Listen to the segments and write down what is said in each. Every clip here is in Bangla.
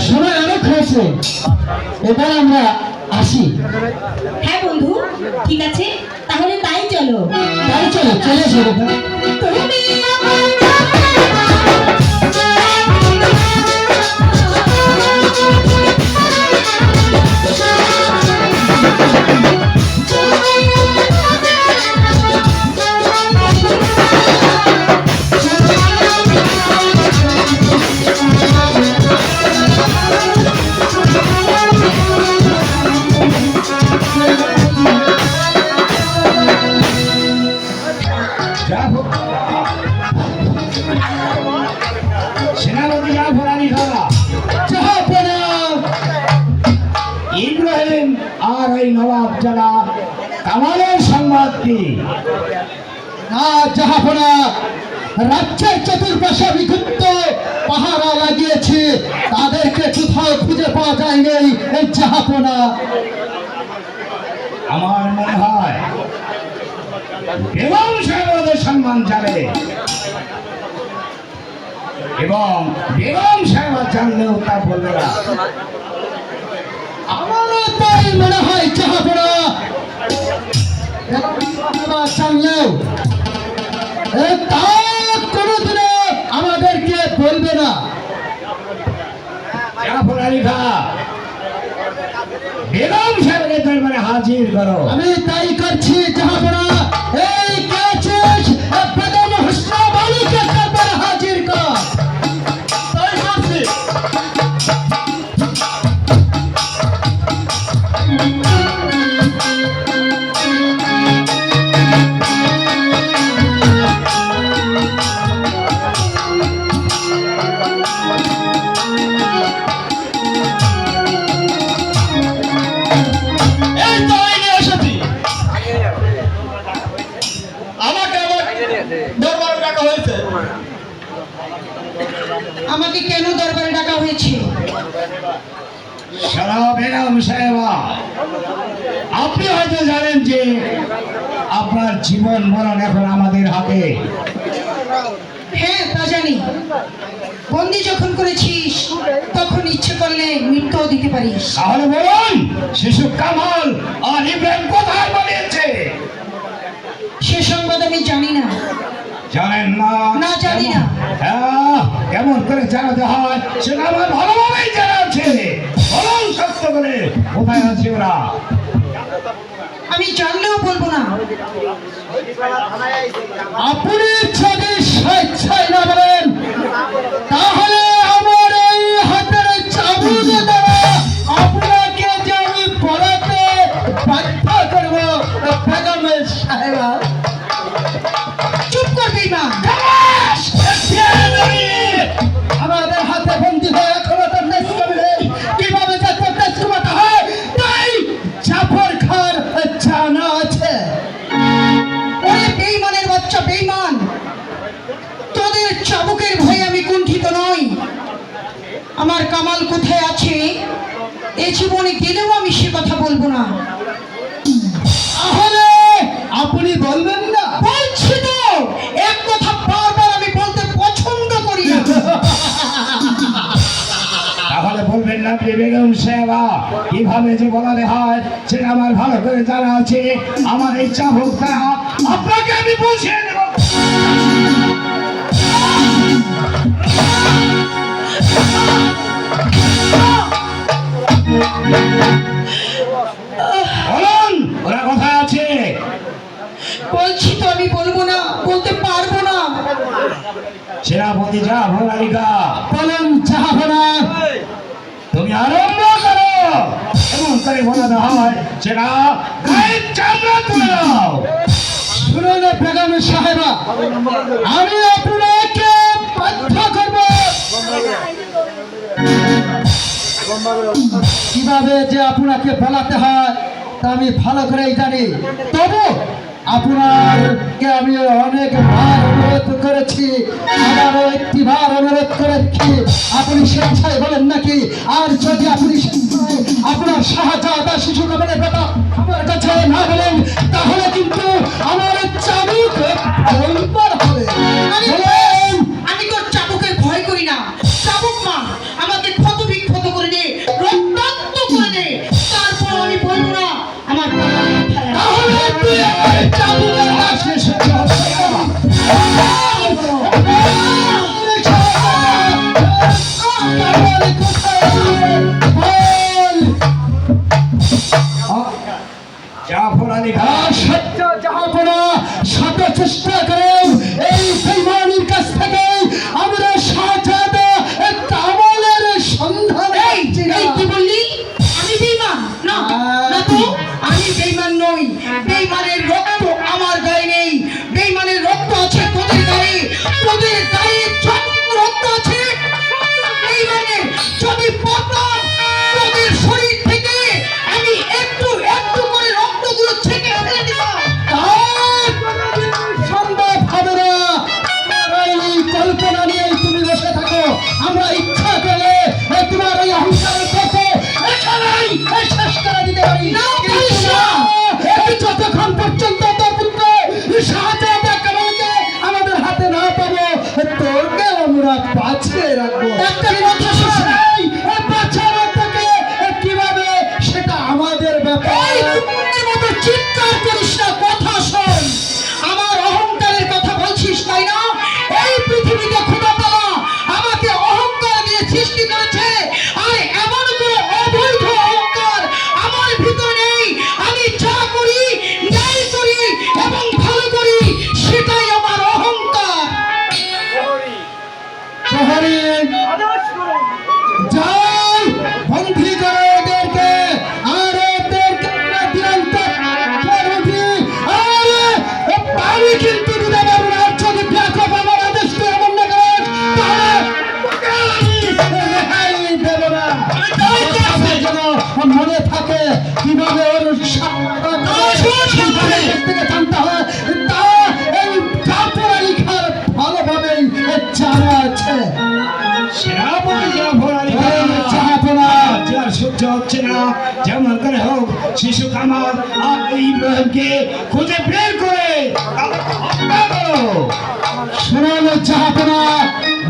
সময় অনেক হয়েছে, এবার আমরা আসি। হ্যাঁ বন্ধু, ঠিক আছে, তাহলে তাই চলো। চলে এসো রেখা। ইব্রাহিম আর এই নবাব যারা কামালের সংবাদ কি? না জাহাপনা, রাজ্যের চতুর্পাশে বিক্ষিপ্ত পাহারা লাগিয়েছে, তাদেরকে কোথাও খুঁজে পাওয়া যায়নি এই জাহাপনা। আমার মনে হয় বেগম সাহেবের সম্মান যাবে, এবং বেগম সাহেব জানলেও তা বলবে না। আমারও তাই জানলেও তা কোনোদিনও আমাদেরকে বলবে না। জাফর আলী খা বেগম সাহেবের দরবারে হাজির করো। আমি তাই করছি জাহাপনা। এই কাছিস বেগম হুসনা বালিকে দরবারে হাজির কর। তাই করছি। এই তো এই এসেছি। আমাকে আমার দরবারে ডাকা হয়েছে। আমাকে কেন দরবারে ডাকা হয়েছে? সারা বেগম সাহেবা, আপনি হয়তো জানেন যে আপনার জীবন মরণ এখন আমাদের হাতে। হ্যাঁ, তা জানি। বন্দি যখন করেছিস তখন ইচ্ছে করলে মৃত্যুও দিতে পারিস। তাহলে বলুন, শিশু কামাল আর ইব্রাহিম কোথায় পালিয়েছে? সে সংবাদ আমি জানি না। জানেন না? না, জানি না। কেমন করে জানাতে হয় সেটা আমার ভালোভাবেই জানা আছে। বলুন সত্য করে, কোথায় আছে ওরা? আমি জানলেও বলবো না। আপনি যদি স্বেচ্ছায় না বলেন তাহলে আমার এই হাতের চাবুক দ্বারা আপনাকে যে আমি পড়াতে বাধ্য করব। বেগম সাহেবা, চুপ করবি না। আমাদের হাতে বন্দি হয়ে এখনো তো দেশ কমলে কিভাবে যে দেশ কমাতে হয় তাই জাফর খান জানা আছে। ওরে বেঈমানের বাচ্চা, বেঈমান! তোদের চাবুকের ভয়ে আমি কুণ্ঠিত নই। আমার কামাল কোথায় আছে এ জীবনে গেলেও আমি সে কথা বলবো না। তাহলে আপনি বলবেন না? বলছি তো, এক কথা বারবার আমি বলতে পছন্দ করি না। তাহলে বলবেন না যে বেগম সাহেবা, কিভাবে যে বলাতে হয় সেটা আমার ভালো করে জানা আছে। আমার এই চাবুক দ্বারা আপনাকে আমি বুঝিয়ে দেব। বলুন, ওরা কোথায় আছে? বলছি তো আমি বলবো না, বলতে পারবো না। সেনাপতি জাফর আলী খা, বলেন জাহাপনা। তুমি আরম্ভ করো। এমন করে বলাতে হয় সেটা গায়ের চামড়া তুলে দাও। শুনুন বেগম সাহেবা, আমি আপনাকে বাধ্য করব। কিভাবে যে আপনাকে বলাতে হয় তা আমি ভালো করেই জানি। তবু আপনাকে আমি অনেকবার অনুরোধ করেছি, আবারও একটিবার অনুরোধ করেছি, আপনি স্বেচ্ছায় বলেন নাকি? আর যদি আপনি স্বেচ্ছায় আপনার শাহজাদা শিশু কামালের ব্যাপার আমার কাছে না বলেন তাহলে কিন্তু আমার চাবুক ভয়ঙ্কর হবে। বলেন। আমি তোর চাবুকের ভয় করি না। চাবুক মা আমাকে ক্ষত বিক্ষত করে দে, রক্তাক্ত করে দে, তারপর আমি বলবো না আমার তাহলে তুই আমার চাবুকের লাশে সহ্য হবে না। জাফর আলী খা, সত্য জাহাপনা শত চেষ্টা করেও এই বেঈমানির কাছ থেকে আমরা শাহজাদা কামালের সন্ধান পাচ্ছি না। এই কি বললি? আমি বেঈমান? না, না তো, আমি বেঈমান নই। বেঈমানের রক্ত আমার গায়ে নেই। বেঈমানের রক্ত আছে তোদের গায়ে। তোদের গায়ে যত রক্ত আছে বেঈমানের, যদি পড়তাম তোদের শরীর থেকে আমি একটু একটু করে রক্তগুলো ছেঁকে ফেলে দিতাম। সম্ভব হবে না। তোমার এই কল্পনা নিয়েই তুমি বসে থাকো। আমরা ইচ্ছা করলে তোমার এই অহংকারের পথে এখানেই শেষ করে দিতে পারি। না, পারিস না। এই যতক্ষণ পর্যন্ত তোর পুত্র শাহজাদা কামালকে আমাদের হাতে না পাবো তোরকে আমরা বাঁচিয়ে রাখবো। একটা কথা শুন। এই বাচ্চারা থেকে কিভাবে সেটা আমাদের ব্যাপার। এই কুকুরের মতো চিৎকার করিস না, কথা শোন। যেমন করে হোক শিশু কামাল আর ইব্রাহিমকে খুঁজে বের করে হত্যা করো। শুনুন জাহাপনা,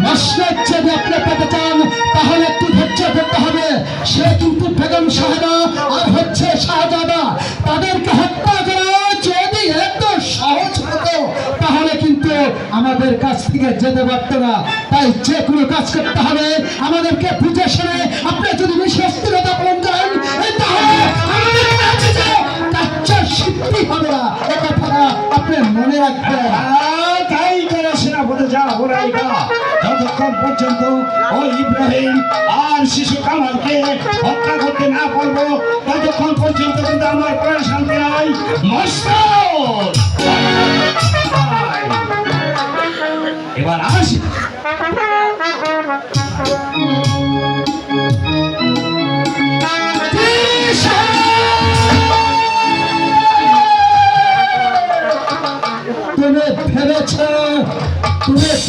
মসনদ যদি আপনি পেতে চান তাহলে একটু ধৈর্য ধরতে হবে। সে কিন্তু বেগম সাহেবা আর হচ্ছে শাহজাদা, তাদেরকে হত্যা করা যদি এত সহজ হতো তাহলে কিন্তু আমাদের কাছ থেকে যেতে পারতো না। তাই যে কোনো কাজ করতে হবে আমাদেরকে বুঝে শুনে। আপনি যদি বিশ্বস্ততা পালন করেন তাহলে আমাদের কাছে যে কাচ্চা সিদ্ধি হবে না, এ কথাটা আপনি মনে রাখবেন। তাই করে সেনাপতি যা ওরাইবা, যতক্ষণ পর্যন্ত ওই ইব্রাহিম আর শিশু কামালকে হত্যা করতে না পারবো ততক্ষণ পর্যন্ত কিন্তু আমার প্রাণ শান্তি নাই। মস্তক এবার আসি। তুমি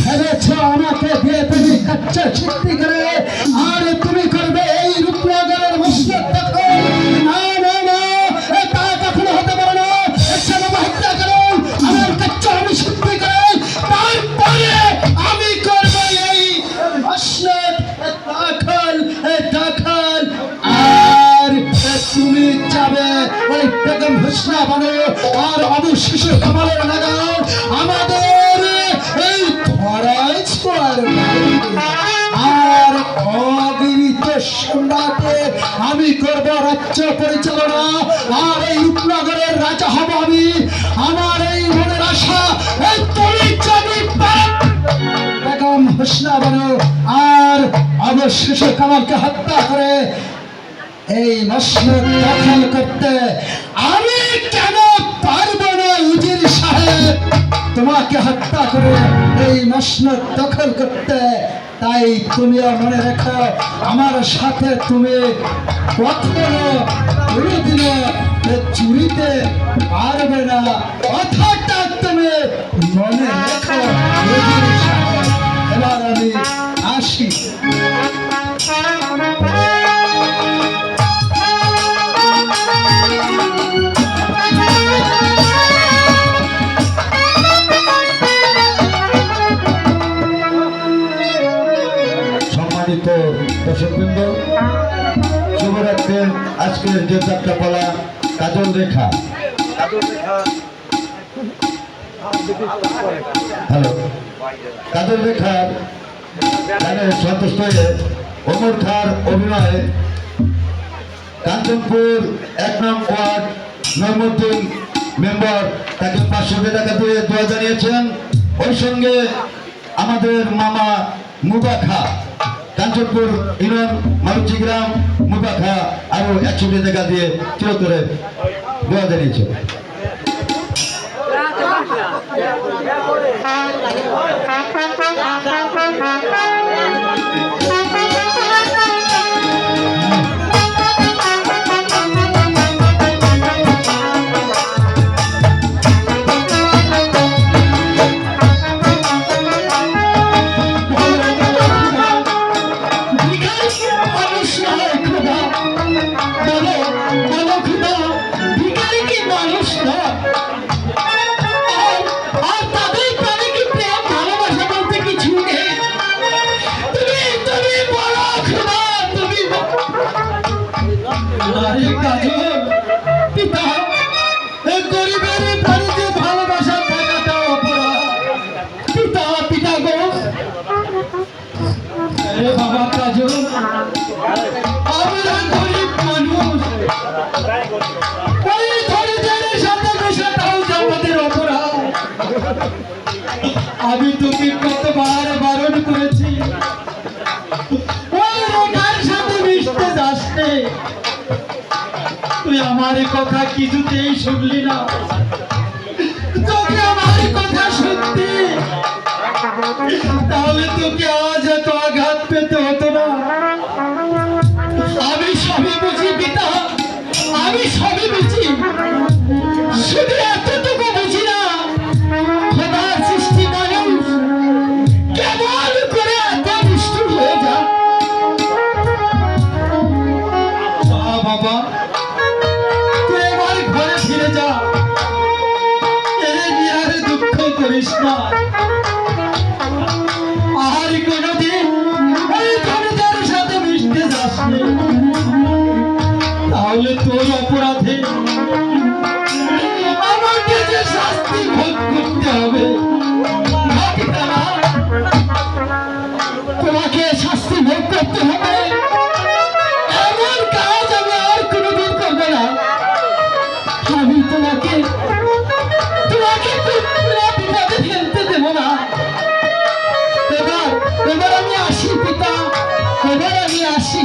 ভেবেছ আমাকে দিয়ে তুমি কাচ্চা সিদ্ধি করে আর তুমি করবে এই রূপনগরের মসজিদ দেখো। না না না, তা কখনো হতে পারে না। হত্যা করো, আমার কাচ্চা আমি সিদ্ধি করে তারপরে আমি করব এই মসজিদ দাখল। আর তুমি যাবে ওই বেগম হোসনা বানো আর আবু শিশু কামালের নাগাল আমাদের এই ধরাই ছোঁয়ার আর অবিরিত সম্রাটে আমি করব রাজ্য পরিচালনা। আর এই রূপনগরের রাজা হব আমি। আমার এই মনের আশা এই তুমি যদি বেগম হোসনা বানো আর আবু শিশু কামালকে হত্যা করে এই মসনদ দখল করতে, আমি কেন পারবো না উজির সাহেব তোমাকে হত্যা করে এই মসনদ দখল করতে? তাই তুমিও মনে রেখো, আমার সাথে তুমি কখনো কোনোদিনও চুরিতে পারবে না। কথাটা তুমি মনে রেখো উজির সাহেব। এবার আমি আসি। সম্মানিত দর্শকবৃন্দ, শুভরাত্রির আজকের যে যাত্রাপালা কাজল রেখা, হ্যালো, কাজল রেখার গানে সন্তুষ্ট হয়ে ওমর খাঁর অভিনয়ে কাঞ্চনপুর 1 নং ওয়ার্ড নইমুদ্দিন মেম্বার তাকে 500 টাকা দিয়ে দোয়া জানিয়েছেন। ওই সঙ্গে আমাদের মামা মুবা খাঁ, কাঞ্চনপুর ইউনিয়ন মারুচি গ্রাম মুবা খাঁ আরো 100 টাকা দিয়ে চিরতরে দোয়া জানিয়েছেন। আমি তোকে কতবার বারণ করেছি ওই রেখার সাথে মিশতে যাস নে। তুই আমার কথা কিছুতেই শুনলি না। তোকে আমার কথা শুনতি তাহলে তোকে আজ এত আঘাত পেতে হতো না। আমি সবই বুঝি পিতা, আমি সবই বুঝি, শুধু এতটুকু বুঝি না খোদার সৃষ্টি মানুষ কেমন করে এত নিষ্ঠুর হয়ে যায়। বাবা তাহলে তোর অপরাধে আমাকে যে শাস্তি ভোগ করতে হবে না পিতা, তোমাকে শাস্তি ভোগ করতে হবে এমন কাজ আমি আর কোনোদিন করবো না। আমি তোমাকে বিপদে ফেলতে দেবো না। এবার আমি আসি পিতা, এবার আমি আসি।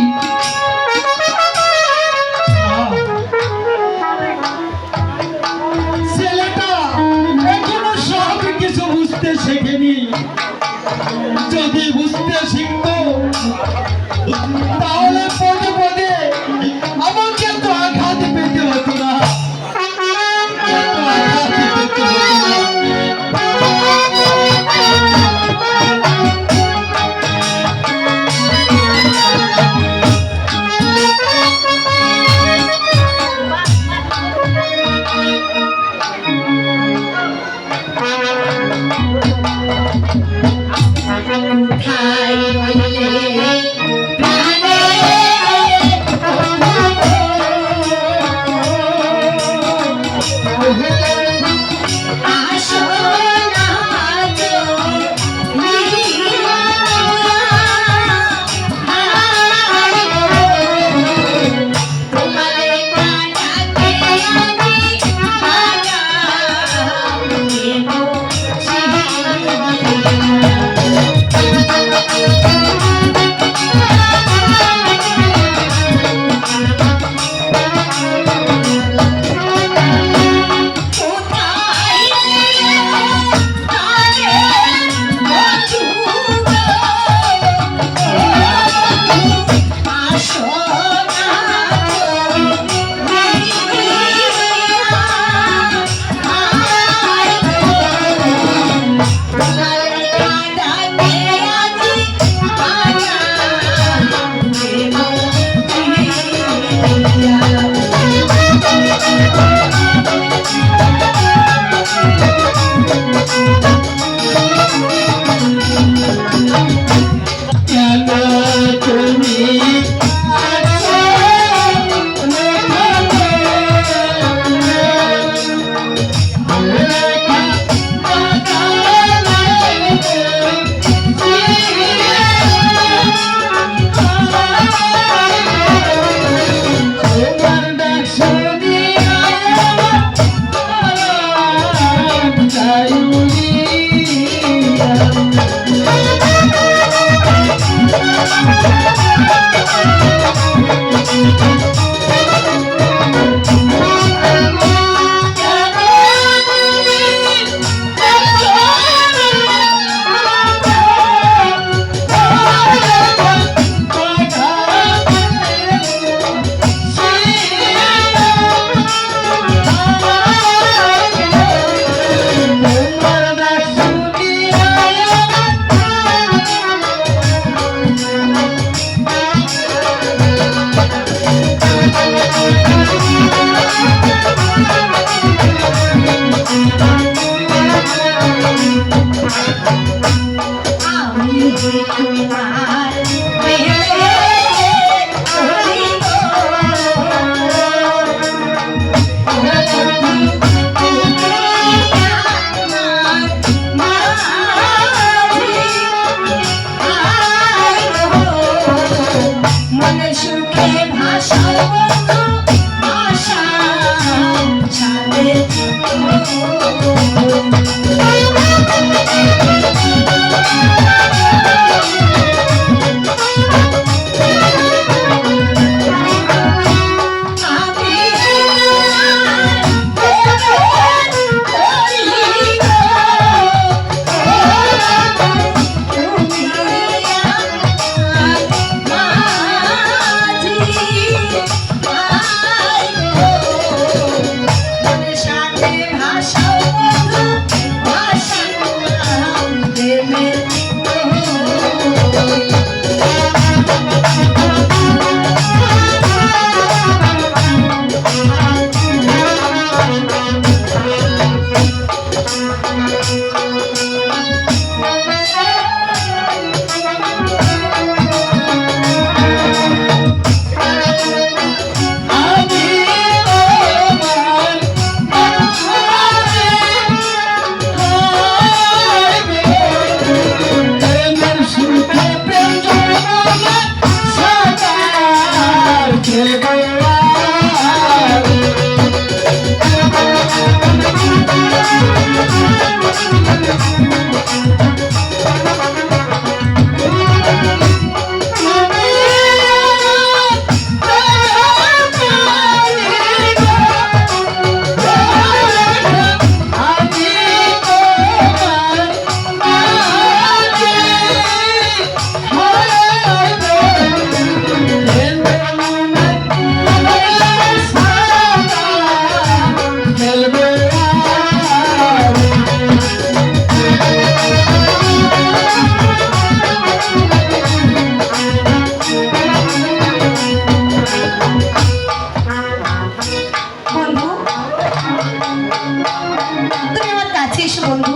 বন্ধু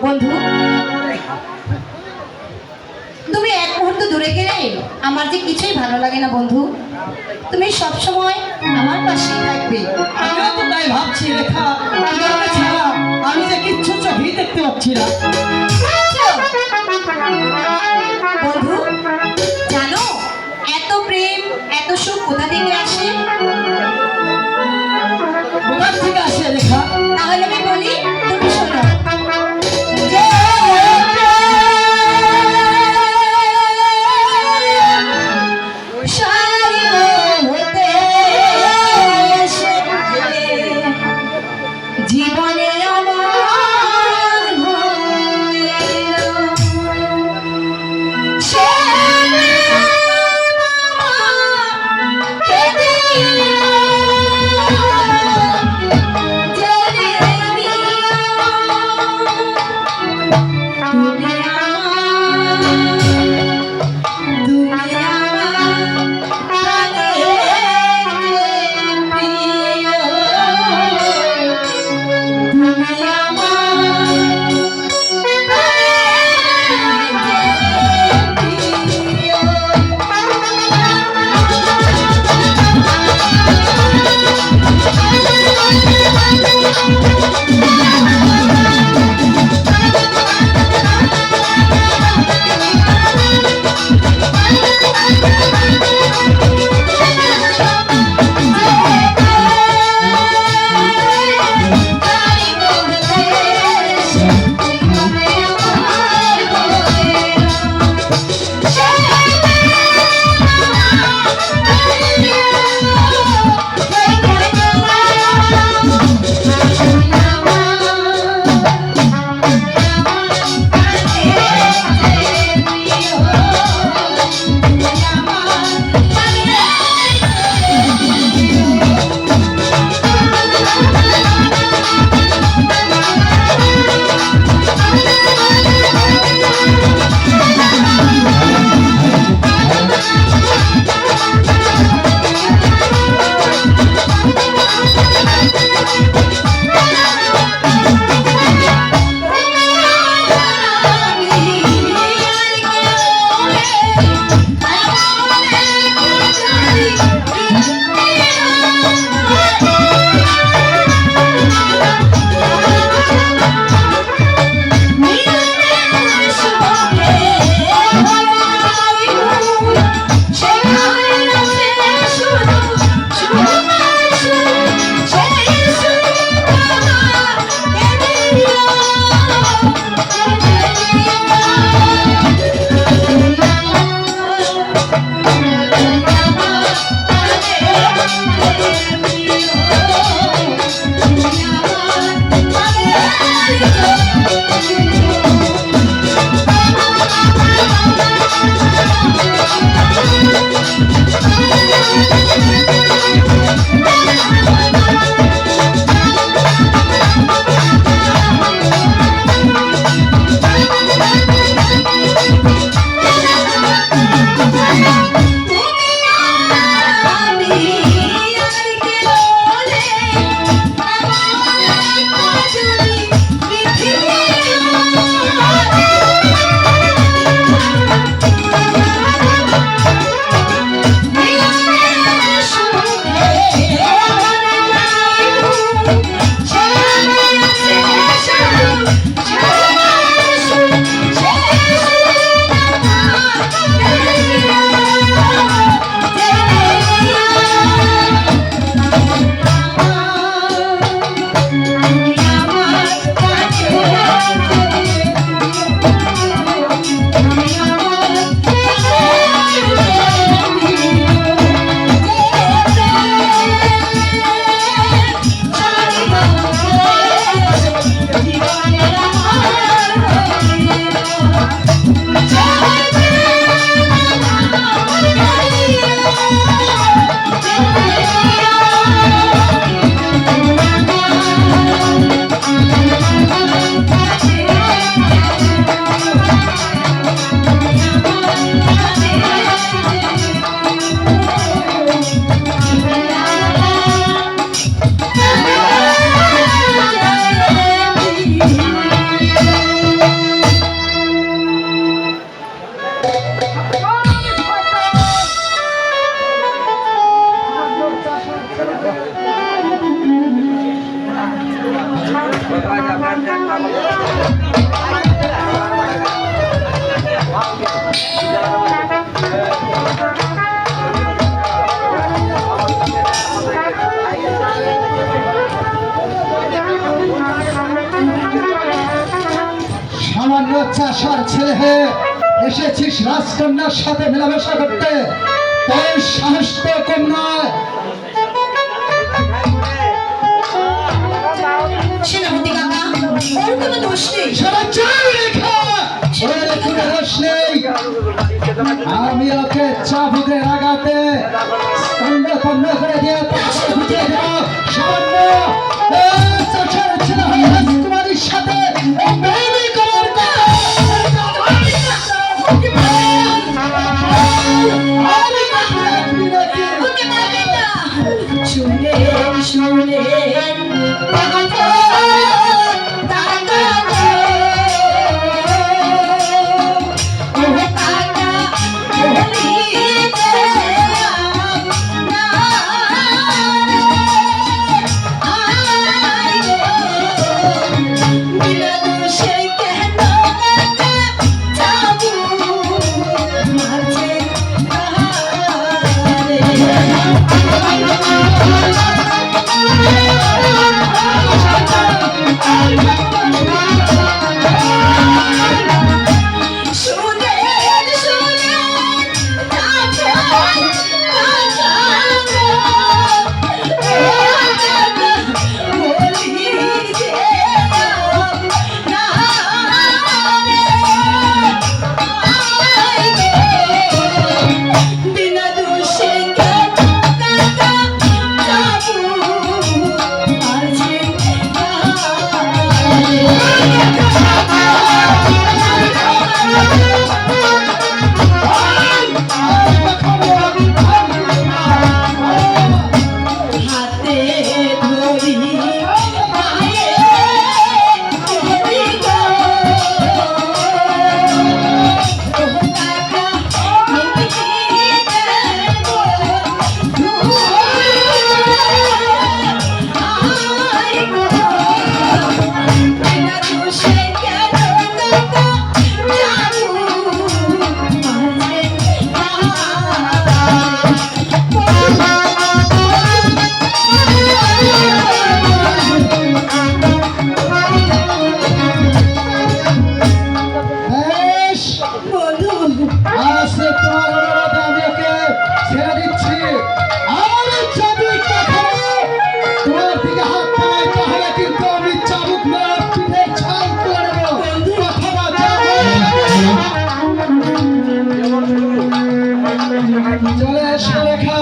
বন্ধু, তুমি এক মুহূর্ত দূরে গেলে আমার যে কিছুই ভালো লাগে না বন্ধু। তুমি সব সময় আমার পাশেই থাকবে। আমিও তো তাই ভাবছি রেখা, তোমাকে ছাড়া আমি যে কিচ্ছু চোখেই দেখতে পাচ্ছি না। বন্ধু জানো, এত প্রেম এত সুখ কোথা থেকে আসে? কোথা থেকে আসে রেখা? তাহলে আমি বলি, তুমি শোনো। জীবনে আমার হইল সে কেঁদে সামান্য চাষার ছেলে হয়ে এসেছিস রাজকন্যার সাথে মেলামেশা করতে, তোর সাহস তো কম নয়। সেনাপতি কাকা, ওর কোনো দোষ নেই। সারা চাই রেখা, ওর কোনো দোষ নেই। আমি ওকে চাবুকের আঘাতে স্তম্ভ করে দিয়ে তাকে বুঝিয়ে দেব। সামান্য চাষার ছেলে হয়ে রাজকুমারীর সাথে ও বেইমানি করার কথা। শুনলেন শুনলেন চলে এসো রেখা,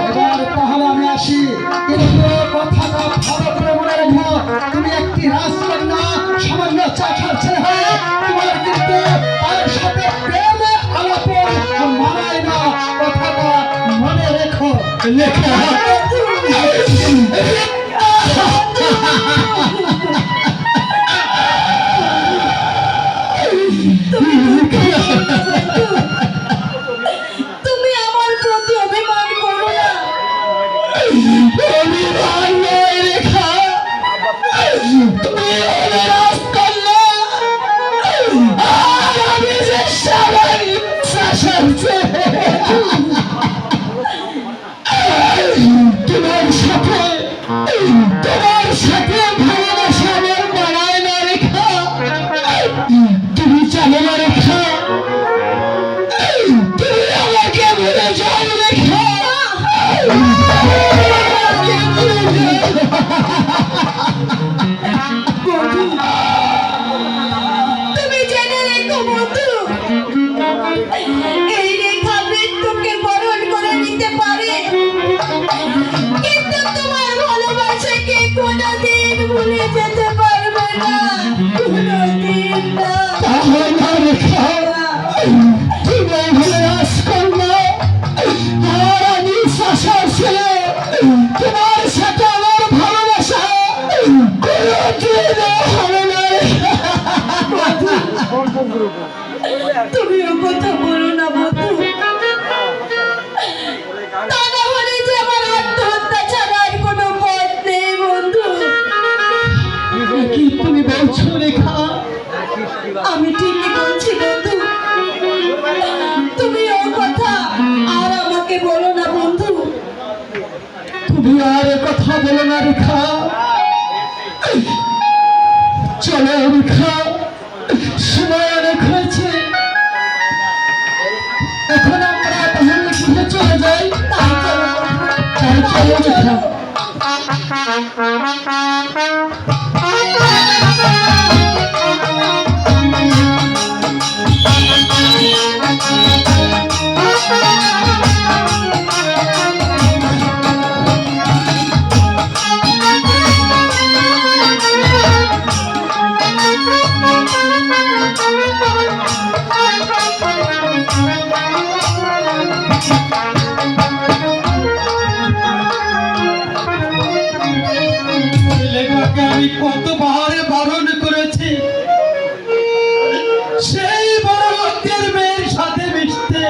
এবার তাহলে আমি আসি। কিন্তু কথাটা ভালো করে মনে রেখো, তুমি একটি রাজকন্যা, সামান্য চাষার ছেলে হয়ে তোমার কিন্তু তার সাথে প্রেমে আলাপন মানায় না। কথাটা মনে রেখো লেখা। তুমি আমার প্রতি অভিমান করো না। অভিমান নয় রেখা, তুমি আমার রাজকন্যা, আর আমি যে সামান্য চাষার ছেলে। তোমার সাথে ভালোবাসা আমার মানায় না রেখা। তুমি জানো না রেখা, তুমি আর এ কথা বলো না রেখা। চলো রেখা, সময় অনেক হয়েছে, এখন আমরা তাহলে গৃহে চলে যাই। তাই চলো তাই চলো রেখা। ছেলেটাকে আমি কতবার বারণ করেছি সেই বড় লোকের মেয়ের সাথে মিশতে,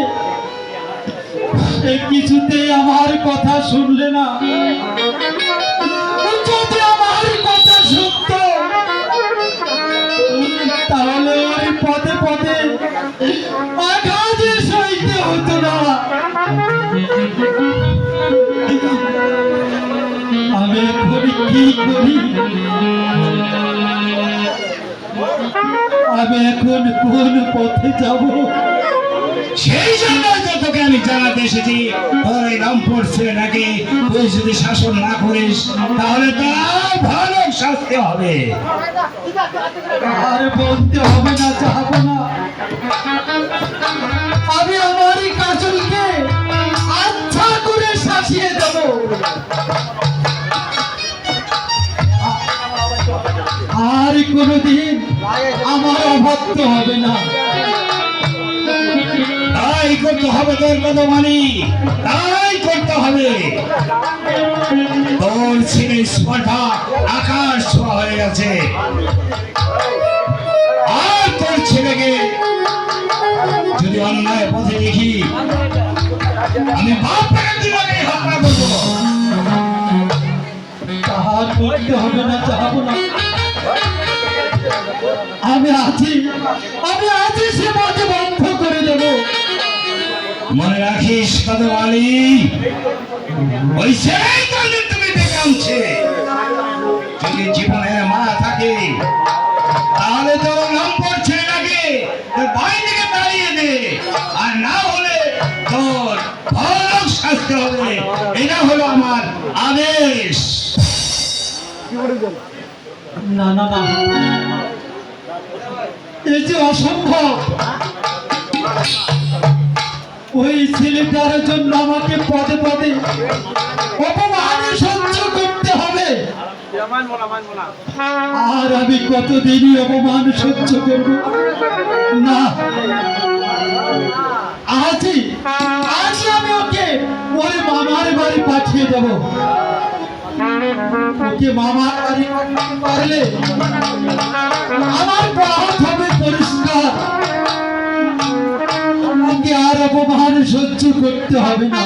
সে কিছুতেই আমার কথা শুনলে না। যদি আমার কথা শুনত তাহলে ওই পদে পদে আঘাতে সইতে হতো না। আমি এখন কি করি? আমি এখন কোন পথে যাব? সেই জন্য তো তোকে আমি জানাতে এসেছি, তোর এই রামপুর ছেলেটাকে তুই যদি শাসন না করিস তাহলে তার ভালো শাস্তি হবে। আর বলতে হবে না, যাব না। আমি আমার এই কাজলকে আচ্ছা করে শাসিয়ে দেব। আর কোনোদিন আমার অবাধ্য হবে না। তাই করতে হবে, তোর কথা মানি, তাই করতে হবে। তোর ছেলে স্পর্ধা আকাশ ছোঁয়া হয়ে গেছে, আর তোর ছেলেকে যদি অন্যায় পথে দেখি আমি বাপ জীবনে হত্যা করবো। তাহা করতে হবে না, যাব না। আমি আজই সে পথে বন্ধ করে দেব। মনে রাখিস কদম আলী, ওই ছেলেই তোদের তুমি ডেকে আনছে। যদি জীবনের মা থাকে তাহলে তোর নম্বর ছেলেটাকে তোর বাড়ি থেকে তাড়িয়ে দে, আর না হলে তোর ভালো শাস্তি হবে। এটা হলো আমার আদেশ। না না না, এই যে অসম্ভব। ওই ছেলেটার জন্য আমাকে পদে পদে অপমান সহ্য করতে হবে। আর আমি কতদিনই অপমান সহ্য করব? না, আজই আমি ওকে ওর মামার বাড়ি পাঠিয়ে দেব। ওকে মামার বাড়ি পারলে আমার পথ হবে পরিষ্কার। আমাকে আর অপমান সহ্য করতে হবে না।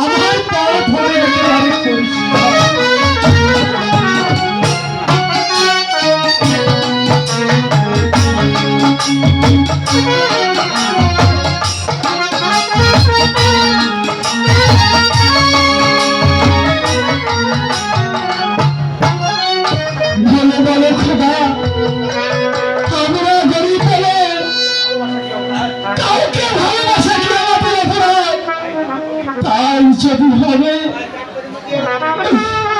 আমার পথ হবে একেবারে পরিষ্কার। বলে বলে খোদা, আমরা গরিব বলে কাউকে ভালোবাসা কি আমাদের অপরাধ? তাই যদি হবে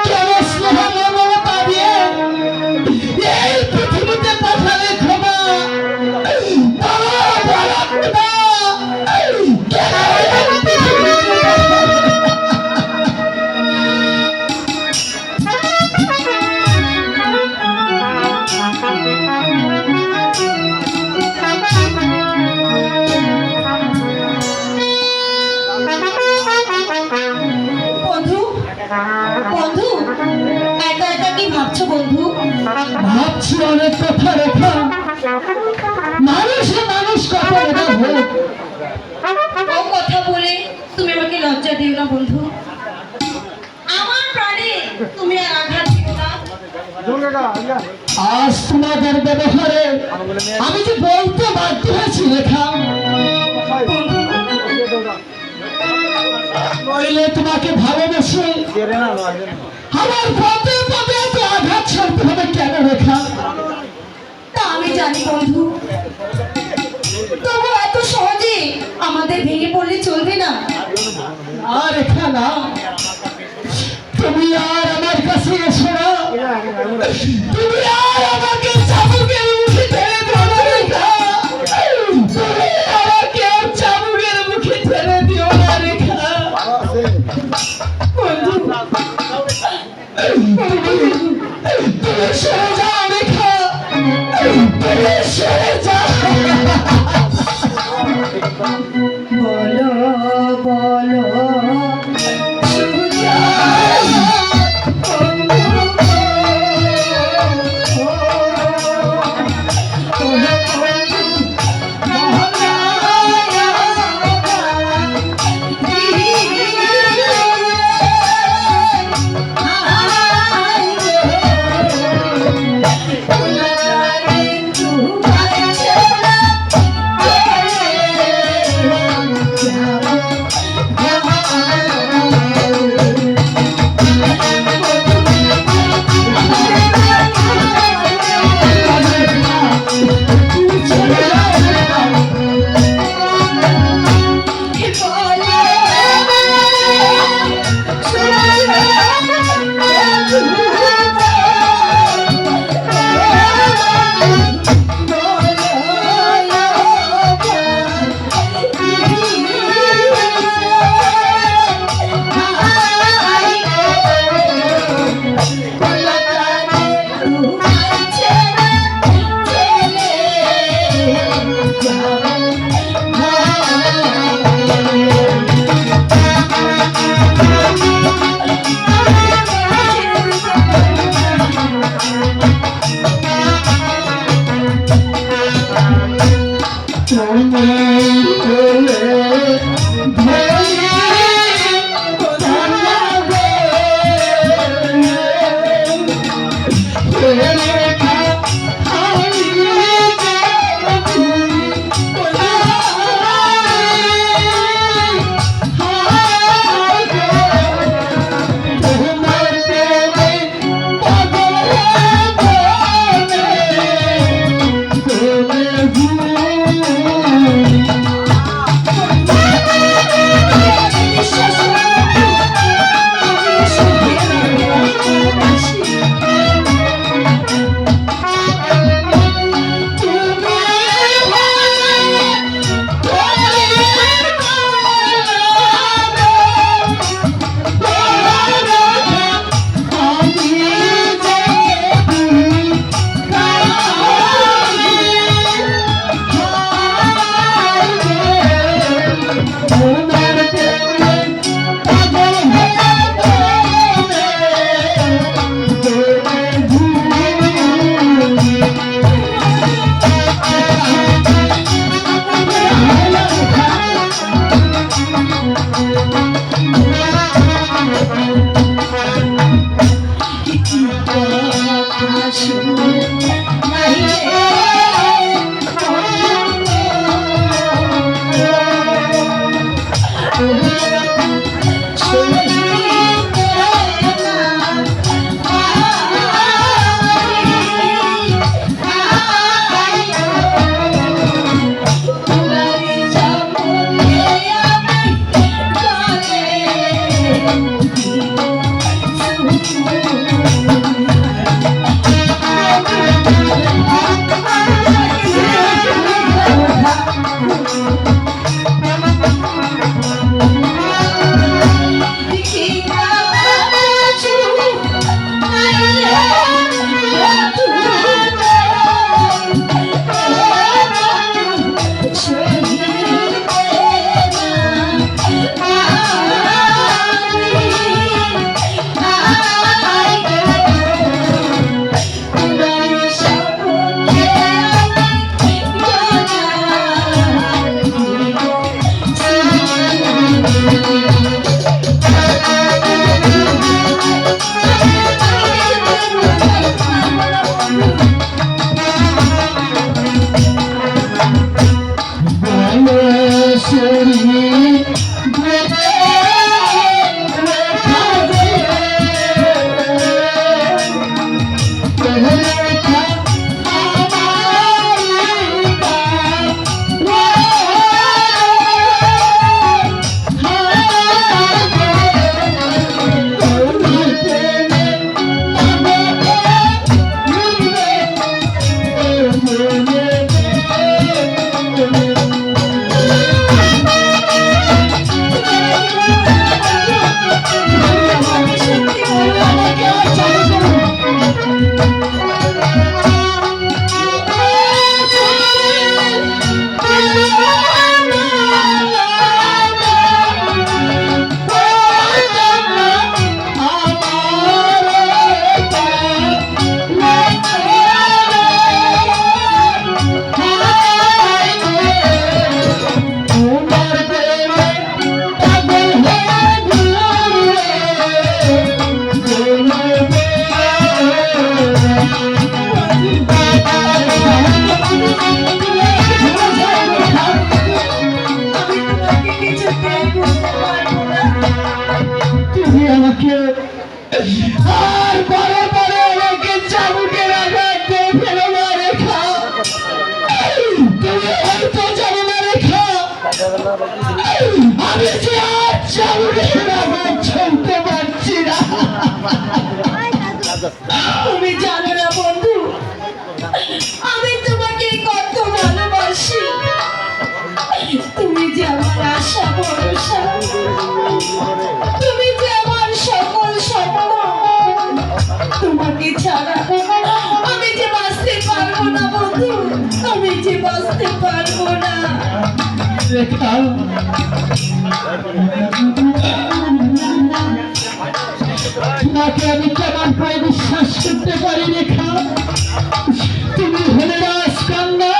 কেন স্নেহ মমতা দিয়ে এই পৃথিবীতে পাঠালে খোদা? বলো খোদা, কেন এই পৃথিবীতে পাঠালে? বন্ধু, বন্ধু, একা একা কি ভাবছো বন্ধু? ভাবছি অনেক কথা রেখা। মানুষে মানুষ কথা রেখা হোক। ও কথা বলে তুমি আমাকে লজ্জা দিও না বন্ধু। আমার প্রাণে তুমি আর আঘাত দিও না। আজ তোমাদের ব্যবহারে আমি যে বলতে বাধ্য হয়েছি রেখা। বন্ধু, নইলে তোমাকে ভালোবেসে আমার পথে পথে এত আঘাত ছাড়তে হবে কেন রেখা? তা আমি জানি বন্ধু, তবু এত সহজে আমাদের ভেঙে পড়লে চলবে না। আর রেখা না, তুমি আর আমার কাছে এসো না, তুমি আর আমাকে চাবুকের মুখে ঠেলে দিও না রেখা, তুমি আমাকে চাবুকের মুখে ঠেলে দিও না রেখা। বন্ধু, তুমি সরে যাও রেখা, তুমি সরে যাও। বলো বলো সুজা, বন্ধু তুমি আমাকে আর পরে পরে আমাকে চাবুকের আঘাত দিয়ে ফেলো না রেখা। তুমি হয়তো জানো না রেখা, আমি যে আর চাবুকের আঘাত ছুঁতে পারছি না। তুমি জানো না বন্ধু, আমি তোমাকে কত ভালোবাসি। তুমি যে আমার আশা ভরসা, তুমি যে আমার সকল স্বপ্ন। তোমাকে ছাড়া আমি যে বাঁচতে পারবো না বন্ধু, আমি যে বাঁচতে পারবো না। রেখা, তোমাকে আমি কেমন করে বিশ্বাস করতে পারি রেখা? তুমি হলে রাজকন্যা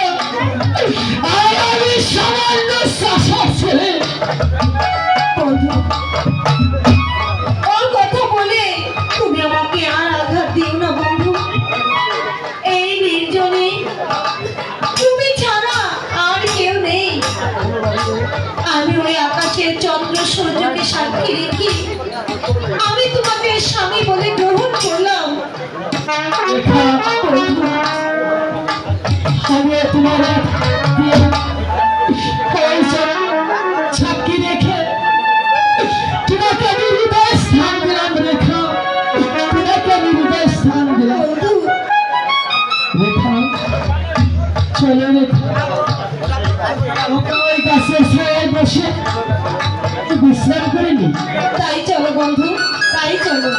আর আমি সামান্য চাষার ছেলে। বন্ধু, ওর কথা বলে তুমি আমাকে আর আঘাত দিও না বন্ধু। এই নির্জনে তুমি ছাড়া আর কেউ নেই। আমি ওই আকাশের চন্দ্র সূর্যকে সাক্ষী রেখে আমি তোমাকে স্বামী বলে গ্রহণ করলাম। রেখা, আমি তোমার সাক্ষী রেখে তোমাকে আমি হৃদয় স্থান দিলাম রেখা, তোমাকে আমি হৃদয় স্থান দিলাম। বন্ধু, রেখা, চলো রেখা, আমরা ওই গাছের ছায়ায় বসে বিশ্রাম করে নি। তাই চলো বন্ধু, তাই চলো।